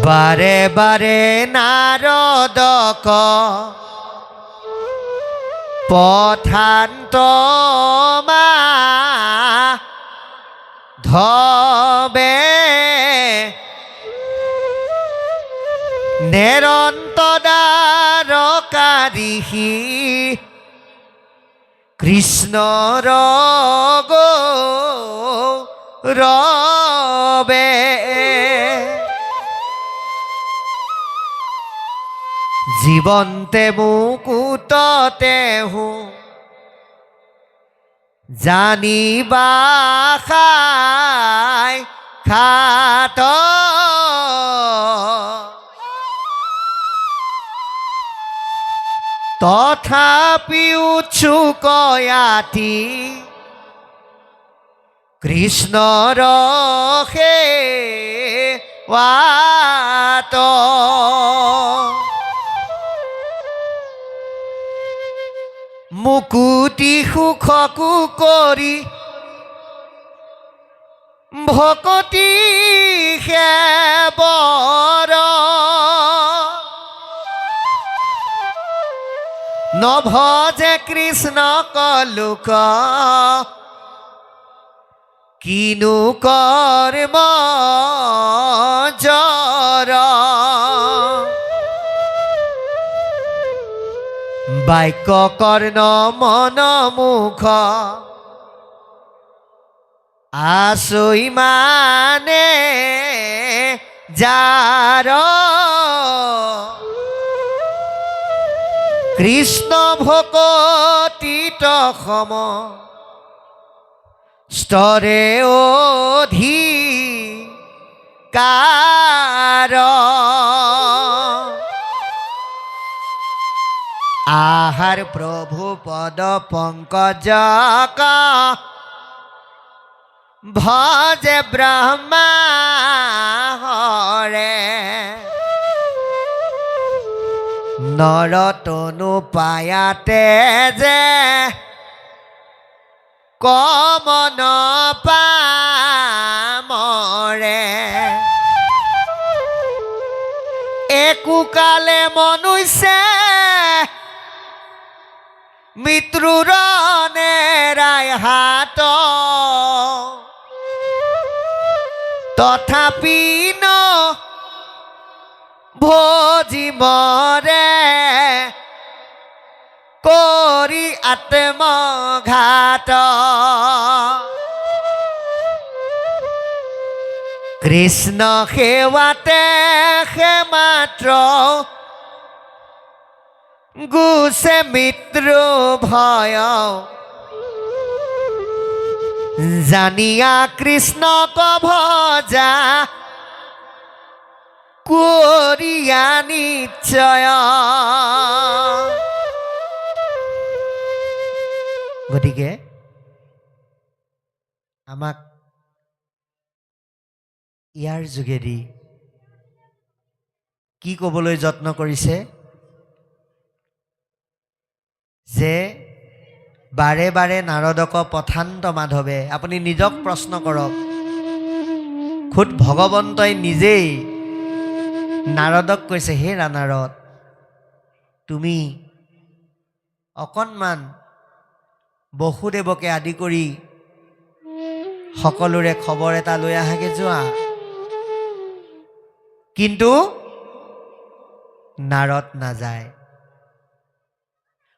বাৰে বাৰে নাৰদক পথান্ত ধবে নিৰন্তদাৰকাৰিহি কৃষ্ণৰ গৌৰৱে জীৱন্তে মুকুটতে হো জানিবা খাই খাত তথাপিও চুকয়াতি কৃষ্ণৰ সেৱাত মুকুতি সুখকো কৰি ভকতি সেবৰ নভজে কৃষ্ণ কলুক কিনু কৰ্ম জৰ বাক্য কৰ্ণ মন মুখ আছই মানে যাৰ কৃষ্ণ ভকতিত সম স্তৰে অধিকাৰ আহাৰ প্ৰভু পদ পংকজক ভজে ব্ৰহ্মা হৰে নৰতনু পায়াতে যে কমন পামৰে একোকালে মনুষ্যে মৃত্যুৰ নেৰাই হাত তথাপি ন ভোজি মৰে কৰি আত্মঘাত কৃষ্ণ সেৱাতে সে মাত্ৰ গুছে মৃত্যু ভয় জানিয়া কৃষ্ণক ভজা কৰিয়া নিশ্চয় গতিকে আমাক ইয়াৰ যোগেদি কি ক'বলৈ যত্ন কৰিছে যে বাৰে বাৰে নাৰদক পথান্ত মাধৱে আপুনি নিজক প্ৰশ্ন কৰক খুদ ভগৱন্তই নিজেই নাৰদক কৈছে হে নাৰদ তুমি অকণমান বসুদেৱকে আদি কৰি সকলোৰে খবৰ এটা লৈ আহাগে যোৱা কিন্তু নাৰদ নাযায়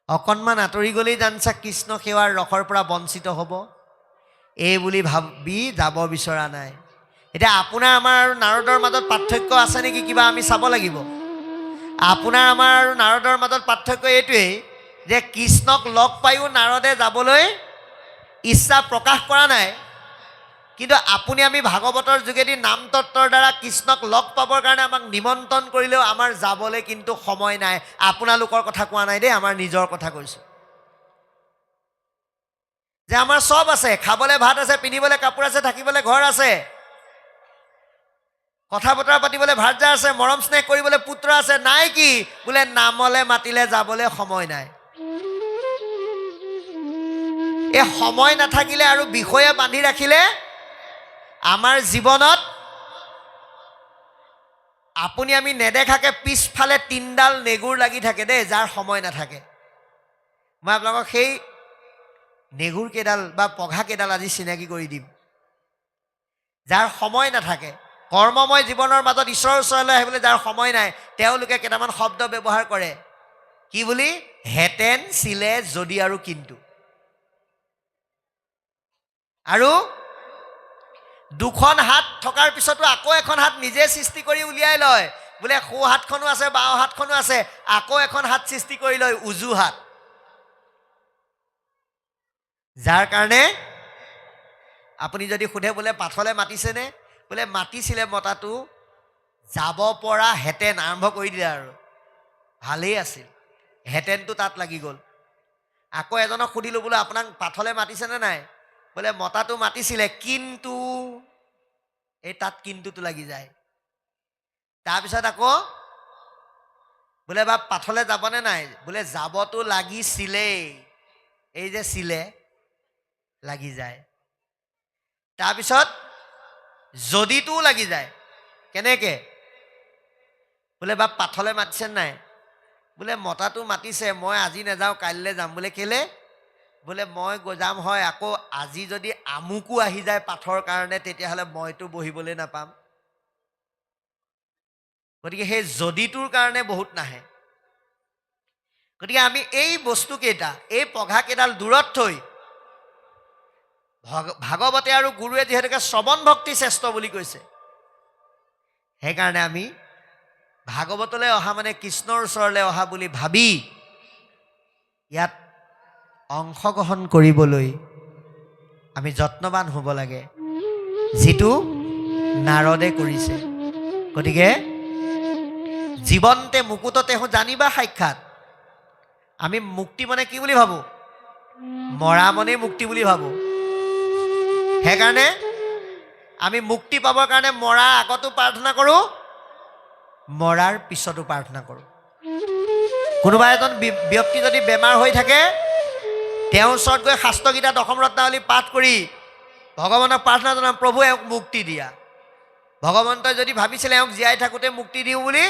অকণমান আঁতৰি গ'লেই জানছা কৃষ্ণ সেৱাৰ ৰসৰ পৰা বঞ্চিত হ'ব এই বুলি ভাবি যাব বিচৰা নাই এতিয়া আপোনাৰ আমাৰ আৰু নাৰদৰ মাজত পাৰ্থক্য আছে নেকি কিবা আমি চাব লাগিব আপোনাৰ আমাৰ আৰু নাৰদৰ মাজত পাৰ্থক্য এইটোৱেই যে কৃষ্ণক লগ পায়ো নাৰদে যাবলৈ ইচ্ছা প্ৰকাশ কৰা নাই কিন্তু আপুনি আমি ভাগৱতৰ যোগেদি নাম তত্ত্বৰ দ্বাৰা কৃষ্ণক লগ পাবৰ কাৰণে আমাক নিমন্ত্ৰণ কৰিলেও আমাৰ যাবলৈ কিন্তু সময় নাই আপোনালোকৰ কথা কোৱা নাই দেই আমাৰ নিজৰ কথা কৈছোঁ যে আমাৰ সব আছে খাবলৈ ভাত আছে পিন্ধিবলৈ কাপোৰ আছে থাকিবলৈ ঘৰ আছে কথা বতৰা পাতিবলৈ ভাৰ্যা আছে মৰম স্নেহ কৰিবলৈ পুত্ৰ আছে নাই কি বোলে নামলৈ মাতিলে যাবলৈ সময় নাই এই সময় নাথাকিলে আৰু বিষয়ে বান্ধি ৰাখিলে আমাৰ জীৱনত আপুনি আমি নেদেখাকে পিছফালে 3ডাল নেগুৰ লাগি থাকে দেই, যাৰ সময় নাথাকে। মই আপোনালোকক সেই নেগুৰ কেইডাল বা পঘা কেইডাল আজি চিনাকি কৰি দিম। যাৰ সময় নাথাকে, কৰ্মময় জীৱনৰ মাজত ঈশ্বৰৰ ওচৰলৈ আহিবলৈ যাৰ সময় নাই, তেওঁলোকে কেইটামান শব্দ ব্যৱহাৰ কৰে। কি বুলি? হেতেন, ছিলে, যদি আৰু কিন্তু। আৰু দুখন হাত থকাৰ পিছতো আকৌ এখন হাত নিজে সৃষ্টি কৰি উলিয়াই লয়। বোলে সোঁ হাতখনো আছে, বাওঁ হাতখনো আছে, আকৌ এখন হাত সৃষ্টি কৰি লয়, উজু হাত। যাৰ কাৰণে আপুনি যদি সোধে বোলে পাঠলৈ মাতিছেনে, বোলে মাতিছিলে, মতাটো যাব পৰা হেতেন আৰম্ভ কৰি দিলে আৰু ভালেই আছিল, হেতেনটো তাত লাগি গ'ল। আকৌ এজনক সুধিলোঁ, বোলে আপোনাক পাঠলৈ মাতিছেনে নাই, বোলে মতাটো মাতিছিলে, কিন্তু এই তাত কিন্তুটো লাগি যায়। তাৰপিছত আকৌ বোলে বা পাঠলৈ যাবনে নাই, বোলে যাবতো লাগিছিলেই, এই যে ছিলে লাগি যায়। তাৰপিছত যদিটোও লাগি যায়। কেনেকে? বোলে বা পাঠলৈ মাতিছে নাই, বোলে মতাটো মাতিছে, মই আজি নাযাওঁ, কাইলৈ যাম। বোলে কেলে? বোলে মই যাম হয়, আকৌ আজি যদি আমুকো আহি যায় পাঠৰ কাৰণে, তেতিয়াহ'লে মইতো বহিবলৈ নাপাম। গতিকে সেই যদিটোৰ কাৰণে বহুত নাহে। গতিকে আমি এই বস্তুকেইটা, এই পঘাকেইডাল দূৰত থৈ, ভাগৱতে আৰু গুৰুৱে যিহেতুকে শ্ৰৱণ ভক্তি শ্ৰেষ্ঠ বুলি কৈছে, সেইকাৰণে আমি ভাগৱতলৈ অহা মানে কৃষ্ণৰ ওচৰলৈ অহা বুলি ভাবি ইয়াত অংশগ্ৰহণ কৰিবলৈ আমি যত্নৱান হ'ব লাগে, যিটো নাৰদে কৰিছে। গতিকে জীৱন্তে মুকুটতে জানিবা সাক্ষাৎ। আমি মুক্তি মানে কি বুলি ভাবোঁ? মৰা মনেই মুক্তি বুলি ভাবোঁ। সেইকাৰণে আমি মুক্তি পাবৰ কাৰণে মৰাৰ আগতো প্ৰাৰ্থনা কৰোঁ, মৰাৰ পিছতো প্ৰাৰ্থনা কৰোঁ। কোনোবা এজন ব্যক্তি যদি বেমাৰ হৈ থাকে, তেওঁৰ ওচৰত গৈ শাস্ত্ৰগীতা দশম ৰত্নাৱলী পাঠ কৰি ভগৱানক প্ৰাৰ্থনা জনাম, প্ৰভু এওঁক মুক্তি দিয়া। ভগৱন্তই যদি ভাবিছিলে এওঁক জীয়াই থাকোঁতে মুক্তি দিওঁ বুলি,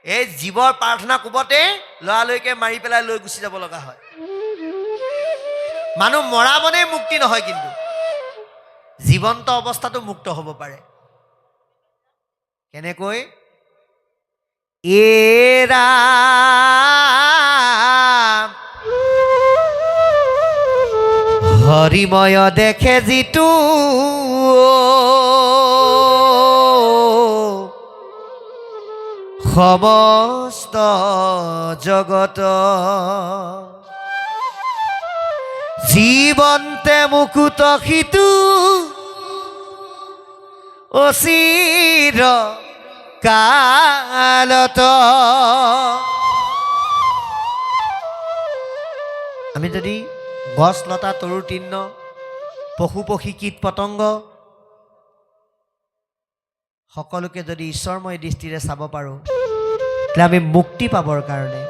এই জীৱৰ প্ৰাৰ্থনা কোবতে লৰালৰিকে মাৰি পেলাই লৈ গুচি যাব লগা হয়। মানুহ মৰা মনেই মুক্তি নহয়, কিন্তু জীৱন্ত অৱস্থাটো মুক্ত হ'ব পাৰে। কেনেকৈ? এৰা হৰিময় দেখে যিটো, সমস্ত জগত জীৱন্তে মুকুত সিটো, অচিৰ কালত। আমি যদি গছ লতা তৰু তৃণ, পশু পক্ষী, কীট পতংগ সকলোকে যদি ঈশ্বৰময় দৃষ্টিৰে চাব পাৰোঁ, তেতিয়াহ'লে আমি মুক্তি পাবৰ কাৰণে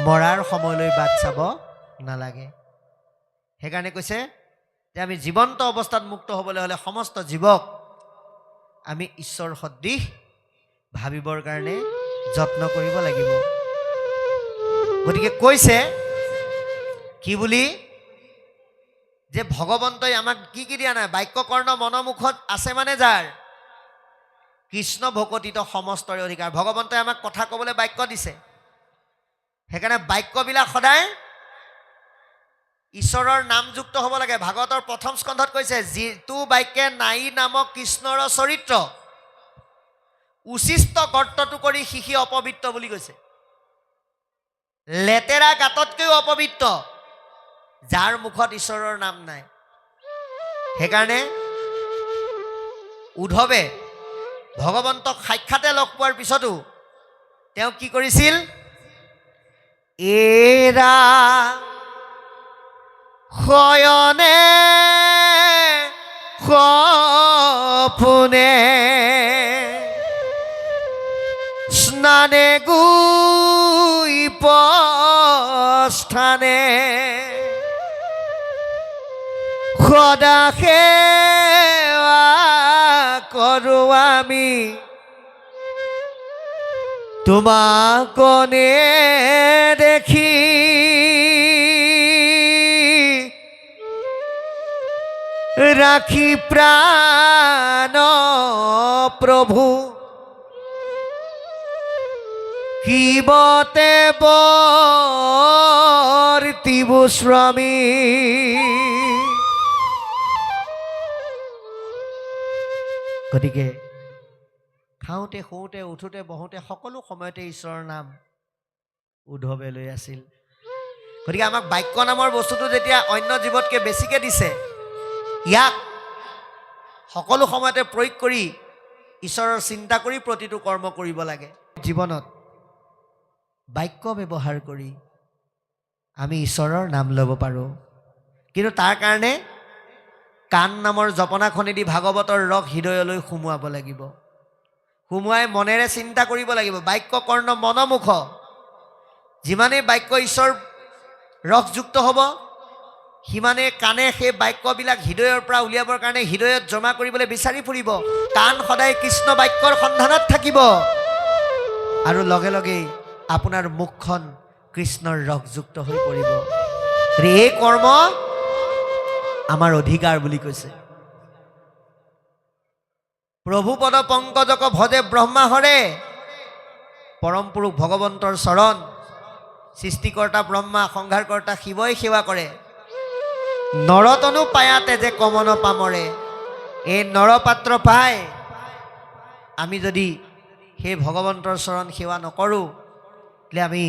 মৰাৰ সময়লৈ বাট চাব নালাগে। সেইকাৰণে কৈছে যে আমি জীৱন্ত অৱস্থাত মুক্ত হ'বলৈ হ'লে সমস্ত জীৱক আমি ঈশ্বৰ সদৃশ ভাবিবৰ কাৰণে যত্ন কৰিব লাগিব। গতিকে কৈছে কি বুলি? যে ভগৱন্তই আমাক কি কি দিয়া নাই? বাক্য কৰ্ণ মনমুখত আছে মানে যাৰ, কৃষ্ণ ভকতিত সমস্তৰে অধিকাৰ। ভগৱন্তই আমাক কথা ক'বলৈ বাক্য দিছে। সেইকাৰণে বাক্যবিলাক সদায় ঈশ্বৰৰ নামযুক্ত হ'ব লাগে। ভাগৱতৰ প্ৰথম স্কন্ধত কৈছে, যিটো বাক্যে নাই নামক কৃষ্ণৰ চৰিত্ৰ, উচিষ্ট কৰ্তটো কৰি শিশি অপবিত্ৰ বুলি কৈছে। লেতেৰা গাঁততকৈও অপবিত্ৰ যাৰ মুখত ঈশ্বৰৰ নাম নাই। সেইকাৰণে উদ্ধৱে ভগৱন্তক সাক্ষাতে লগ পোৱাৰ পিছতো তেওঁ কি কৰিছিল? এৰা শয়নে সপোনে, স্নানে গুই পস্থানে, সদা সেৱা কৰোঁ আমি তোমাকনে দেখি ৰাখি প্ৰাণ প্ৰভু কিবতে বৰ্তিব স্বামী। গতিকে খাওঁতে শুওঁতে উঠোঁতে বহোঁতে সকলো সময়তে ঈশ্বৰৰ নাম উদ্ধৱে লৈ আছিল। গতিকে আমাক বাক্য নামৰ বস্তুটো যেতিয়া অন্য জীৱতকৈ বেছিকৈ দিছে, ইয়াক সকলো সময়তে প্ৰয়োগ কৰি ঈশ্বৰৰ চিন্তা কৰি প্ৰতিটো কৰ্ম কৰিব লাগে। জীৱনত বাক্য ব্যৱহাৰ কৰি আমি ঈশ্বৰৰ নাম ল'ব পাৰোঁ, কিন্তু তাৰ কাৰণে কাণ নামৰ জপনাখনেদি ভাগৱতৰ ৰস হৃদয়লৈ সুমুৱাব লাগিব। সুমুৱাই মনেৰে চিন্তা কৰিব লাগিব। বাক্য কৰ্ণ মনমুখ, যিমানেই বাক্য ঈশ্বৰ ৰসযুক্ত হ'ব সিমানে কাণে সেই বাক্যবিলাক হৃদয়ৰ পৰা উলিয়াবৰ কাৰণে হৃদয়ত জমা কৰিবলৈ বিচাৰি ফুৰিব। কাণ সদায় কৃষ্ণ বাক্যৰ সন্ধানত থাকিব আৰু লগে লগেই আপোনাৰ মুখখন কৃষ্ণৰ ৰসযুক্ত হৈ পৰিব। এই কৰ্ম আমাৰ অধিকাৰ বুলি কৈছে। প্ৰভু পদ পংকজক ভজে ব্ৰহ্মা হৰে, পৰম পুৰুষ ভগৱন্তৰ চৰণ সৃষ্টিকৰ্তা ব্ৰহ্মা সংহাৰকৰ্তা শিৱই সেৱা কৰে। নৰতনু পায়াতে যে কমন পামৰে, এই নৰপাত্ৰ পাই আমি যদি সেই ভগৱন্তৰ চৰণ সেৱা নকৰোঁ তেতিয়াহ'লে আমি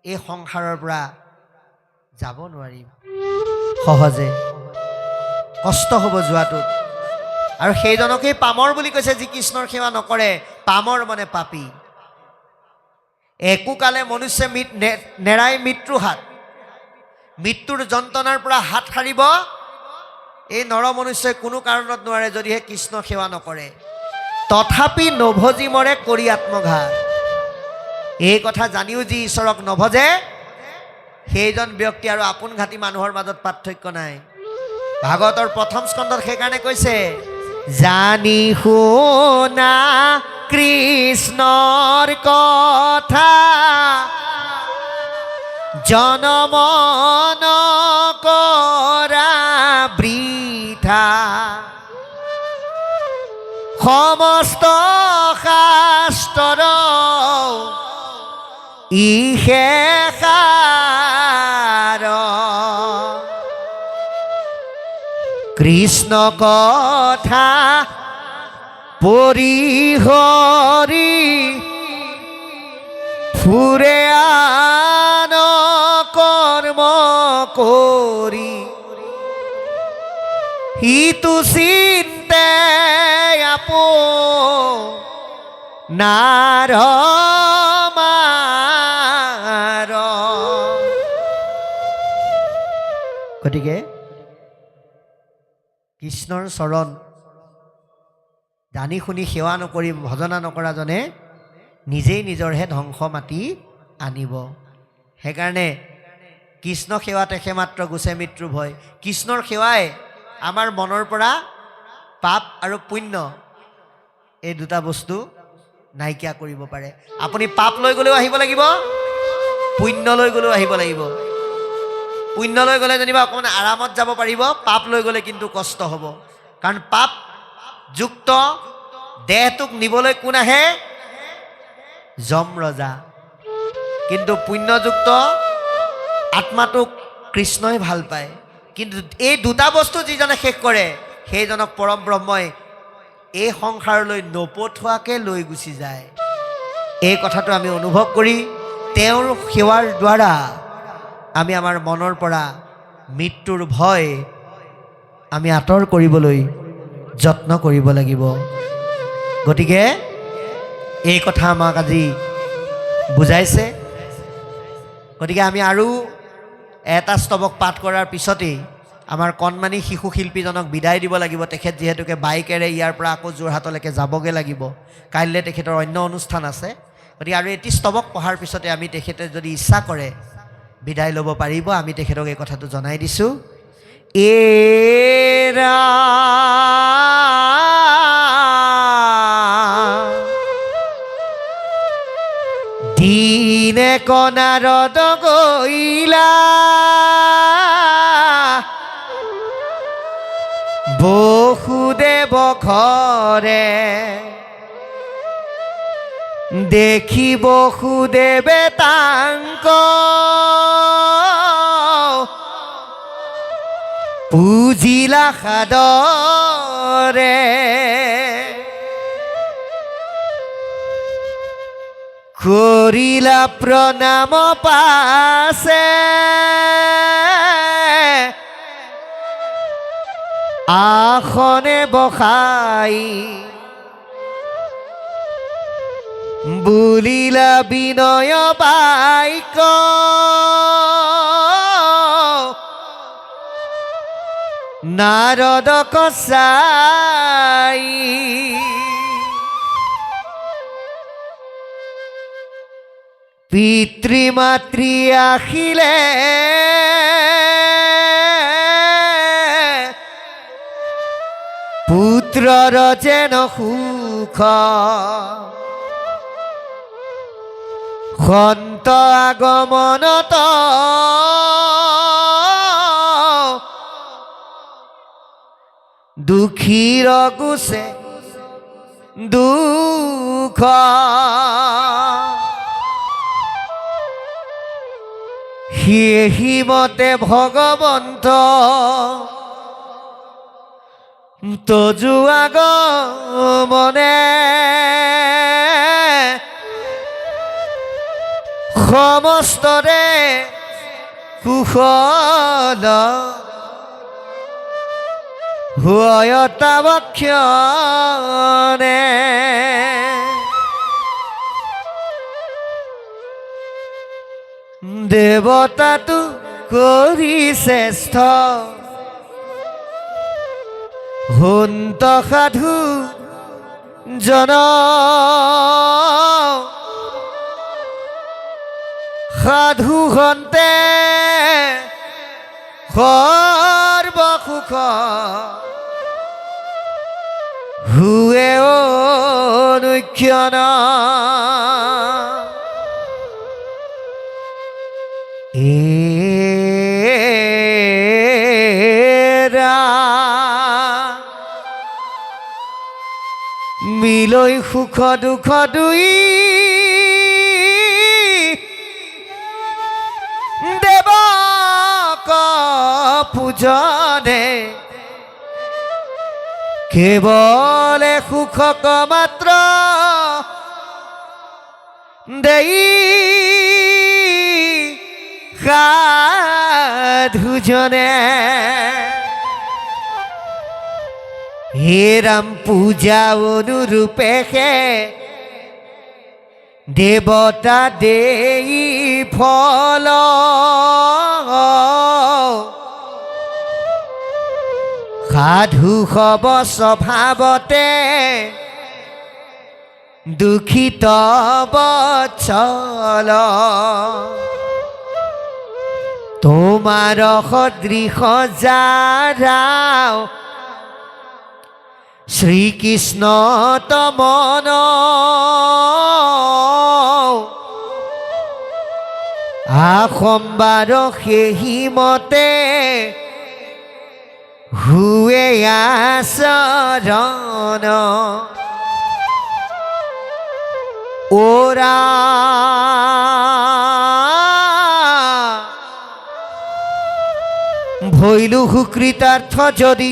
এই সংসাৰৰ পৰা যাব নোৱাৰিম, সহজে কষ্ট হ'ব যোৱাটোত। আৰু সেইজনকেই পামৰ বুলি কৈছে, যি কৃষ্ণৰ সেৱা নকৰে। পামৰ মানে পাপী। একোকালে মনুষ্য নেৰাই মৃত্যু হাত, মৃত্যুৰ যন্ত্ৰণাৰ পৰা হাত সাৰিব এই নৰ মনুষ্যই কোনো কাৰণত নোৱাৰে যদিহে কৃষ্ণ সেৱা নকৰে। তথাপি নভজি মৰে কৰি আত্মঘাত। এই কথা জানিও যি ঈশ্বৰক নভজে সেইজন ব্যক্তি আৰু আপোন ঘাটি মানুহৰ মাজত পাৰ্থক্য নাই। ভাগৱতৰ প্ৰথম স্কন্ধত সেইকাৰণে কৈছে, জানি শুনা কৃষ্ণৰ কথা জনমন কৰা বৃথা, সমস্ত শাস্ত্ৰৰ ইহে সাৰ, কৃষ্ণ কথা পৰিহৰি ফুৰে আন কৰ্ম কৰি, হিতু চিন্তে আপোনাৰ মাৰ। গতিকে কৃষ্ণৰ চৰণ জানি শুনি সেৱা নকৰি ভজনা নকৰাজনে নিজেই নিজৰহে ধ্বংস মাতি আনিব। সেইকাৰণে কৃষ্ণ সেৱা তেখে মাত্ৰ গুচে মৃত্যু ভয়। কৃষ্ণৰ সেৱাই আমাৰ মনৰ পৰা পাপ আৰু পুণ্য এই দুটা বস্তু নাইকিয়া কৰিব পাৰে। আপুনি পাপ লৈ গ'লেও আহিব লাগিব, পুণ্য লৈ গ'লেও আহিব লাগিব। পুণ্য লৈ গ'লে যেনিবা অকণমান আৰামত যাব পাৰিব, পাপ লৈ গ'লে কিন্তু কষ্ট হ'ব। কাৰণ পাপ যুক্ত দেহটোক নিবলৈ কোন আহে? যম ৰজা। কিন্তু পুণ্যযুক্ত আত্মাটোক কৃষ্ণই ভাল পায়। কিন্তু এই দুটা বস্তু যিজনে শেষ কৰে সেইজনক পৰম ব্ৰহ্মই এই সংসাৰলৈ নপঠোৱাকৈ লৈ গুচি যায়। এই কথাটো আমি অনুভৱ কৰি তেওঁৰ সেৱাৰ দ্বাৰা আমি আমাৰ মনৰ পৰা মৃত্যুৰ ভয় আমি আঁতৰ কৰিবলৈ যত্ন কৰিব লাগিব। গতিকে এই কথা আমাক আজি বুজাইছে। গতিকে আমি আৰু এটা স্তবক পাঠ কৰাৰ পিছতেই আমাৰ কণমানি শিশু শিল্পীজনক বিদায় দিব লাগিব। তেখেত যিহেতুকে বাইকেৰে ইয়াৰ পৰা আকৌ যোৰহাটলৈকে যাবগৈ লাগিব, কাইলৈ তেখেতৰ অন্য অনুষ্ঠান আছে। গতিকে আৰু এটি স্তবক পঢ়াৰ পিছতে আমি তেখেতে যদি ইচ্ছা কৰে বিদায় ল'ব পাৰিব। আমি তেখেতক এই কথাটো জনাই দিছোঁ। এৰা নাৰদ গৈলা বসুদেৱ ঘৰে দেখি বসুদেৱে তাংক পূজিলা সাদৰে কৰিলা প্ৰণাম পাছে আসনে বসাই বুলিলা বিনয় বাক্য নাৰদ কচাই পিতৃ মাতৃ আহিলে পুত্ৰৰ যেন সুখ সন্ত আগমনত দুখীৰ গুছে দুখ সিমতে ভগৱন্ত তজু আগমনে সমস্তৰে কুশল হুয়তাবক্ষণে দেৱতাটো কৰি শ্ৰেষ্ঠ হন্ত সাধু জন সাধু হন্তে সৰ্বসুখ হুৱে অনুক্ষণ মিলৈ সুখ দুখ দুই দেৱক পূজনে কেৱলে সুখক মাত্ৰ দেই সাধুজনে হে ৰাম পূজা অনুৰূপে দেৱতা দেই ফল সাধু হব স্বভাৱতে দুখিত বৎসল তোমাৰ সদৃশ যাৰাও শ্ৰীকৃষ্ণ তমন আসম্বাৰ সেহিমতে হুৱে আচৰণ ওৰা ভৈলু সুকৃতাৰ্থ যদি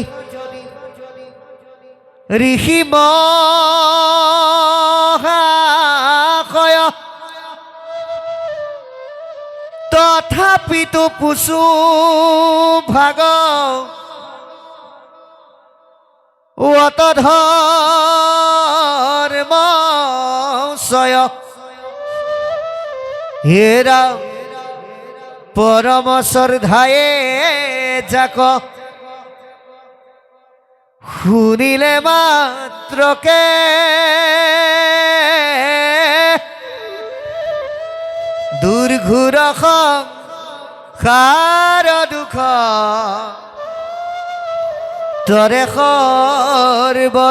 ঋষি মহাশয় তথাপিতো পুছু ভাগ অত ধৰ্মশয় হেৰা পৰম শ্ৰদ্ধায়ে যাক শুনিলে মাত্ৰকে দুৰ্ঘোৰ সংসাৰ দুখ তৰে সৰ্বলোকে